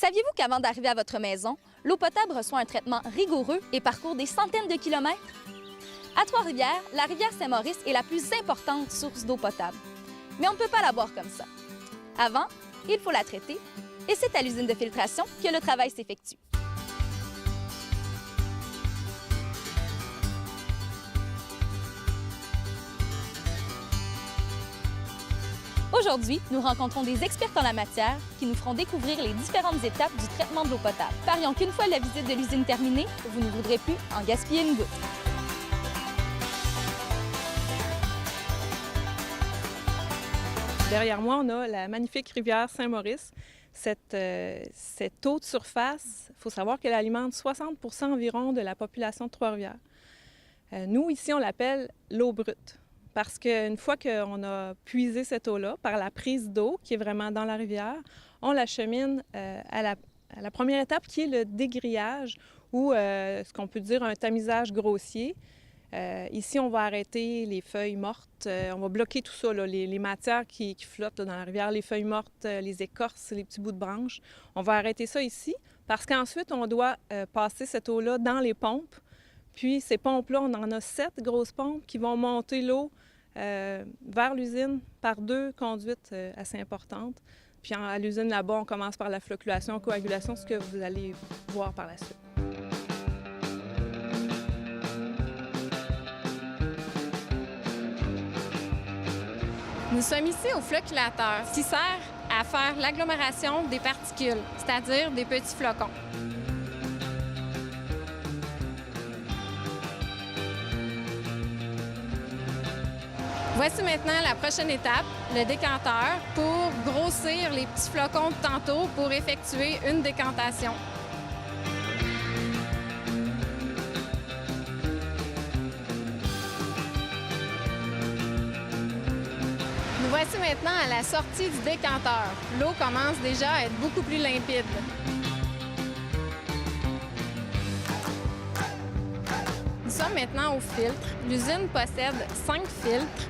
Saviez-vous qu'avant d'arriver à votre maison, l'eau potable reçoit un traitement rigoureux et parcourt des centaines de kilomètres? À Trois-Rivières, la rivière Saint-Maurice est la plus importante source d'eau potable. Mais on ne peut pas la boire comme ça. Avant, il faut la traiter et c'est à l'usine de filtration que le travail s'effectue. Aujourd'hui, nous rencontrons des experts en la matière qui nous feront découvrir les différentes étapes du traitement de l'eau potable. Parions qu'une fois la visite de l'usine terminée, vous ne voudrez plus en gaspiller une goutte. Derrière moi, on a la magnifique rivière Saint-Maurice. Cette eau de surface, il faut savoir qu'elle alimente 60 % environ de la population de Trois-Rivières. Nous, ici, on l'appelle l'eau brute. Parce qu'une fois qu'on a puisé cette eau-là par la prise d'eau, qui est vraiment dans la rivière, on l'achemine à la première étape, qui est le dégrillage ou ce qu'on peut dire un tamisage grossier. Ici, on va arrêter les feuilles mortes, on va bloquer tout ça, là, les matières qui flottent là, dans la rivière, les feuilles mortes, les écorces, les petits bouts de branches. On va arrêter ça ici parce qu'ensuite, on doit passer cette eau-là dans les pompes. Puis ces pompes-là, on en a 7 grosses pompes qui vont monter l'eau vers l'usine par 2 conduites assez importantes. Puis à l'usine là-bas, on commence par la flocculation, coagulation, ce que vous allez voir par la suite. Nous sommes ici au flocculateur, qui sert à faire l'agglomération des particules, c'est-à-dire des petits flocons. Voici maintenant la prochaine étape, le décanteur, pour grossir les petits flocons de tantôt pour effectuer une décantation. Nous voici maintenant à la sortie du décanteur. L'eau commence déjà à être beaucoup plus limpide. Nous sommes maintenant au filtre. L'usine possède 5 filtres.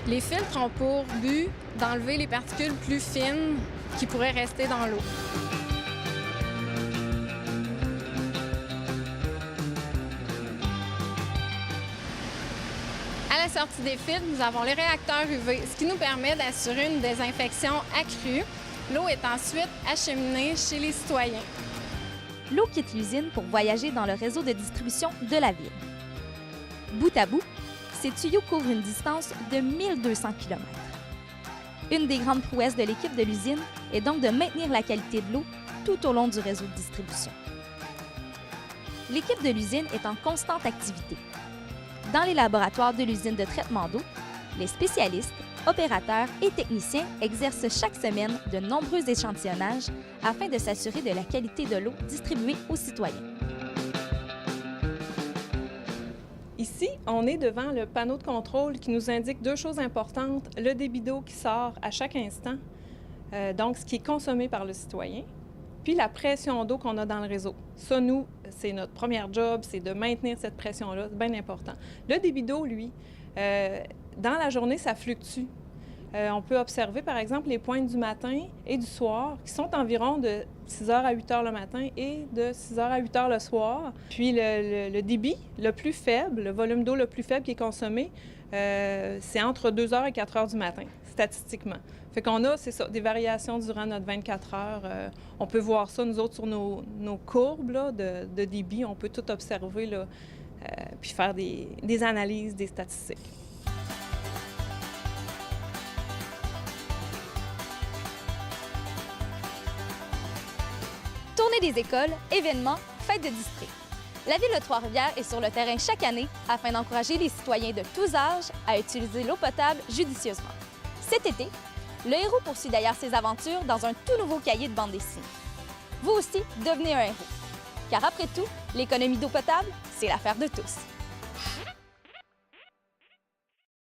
Les filtres ont pour but d'enlever les particules plus fines qui pourraient rester dans l'eau. À la sortie des filtres, nous avons les réacteurs UV, ce qui nous permet d'assurer une désinfection accrue. L'eau est ensuite acheminée chez les citoyens. L'eau quitte l'usine pour voyager dans le réseau de distribution de la ville. Bout à bout, ces tuyaux couvrent une distance de 1200 km. Une des grandes prouesses de l'équipe de l'usine est donc de maintenir la qualité de l'eau tout au long du réseau de distribution. L'équipe de l'usine est en constante activité. Dans les laboratoires de l'usine de traitement d'eau, les spécialistes, opérateurs et techniciens exercent chaque semaine de nombreux échantillonnages afin de s'assurer de la qualité de l'eau distribuée aux citoyens. Ici, on est devant le panneau de contrôle qui nous indique 2 choses importantes. Le débit d'eau qui sort à chaque instant, donc ce qui est consommé par le citoyen, puis la pression d'eau qu'on a dans le réseau. Ça, nous, c'est notre premier job, c'est de maintenir cette pression-là, c'est bien important. Le débit d'eau, lui, dans la journée, ça fluctue. On peut observer, par exemple, les pointes du matin et du soir, qui sont environ de 6 h à 8 h le matin et de 6 h à 8 h le soir. Puis le débit le plus faible, le volume d'eau le plus faible qui est consommé, c'est entre 2 h et 4 h du matin, statistiquement. Fait qu'on a, c'est ça, des variations durant notre 24 heures. On peut voir ça, nous autres, sur nos courbes là, de débit. On peut tout observer, là, puis faire des analyses, des statistiques. Tournées des écoles, événements, fêtes de district. La Ville de Trois-Rivières est sur le terrain chaque année afin d'encourager les citoyens de tous âges à utiliser l'eau potable judicieusement. Cet été, le héros poursuit d'ailleurs ses aventures dans un tout nouveau cahier de bande dessinée. Vous aussi, devenez un héros. Car après tout, l'économie d'eau potable, c'est l'affaire de tous.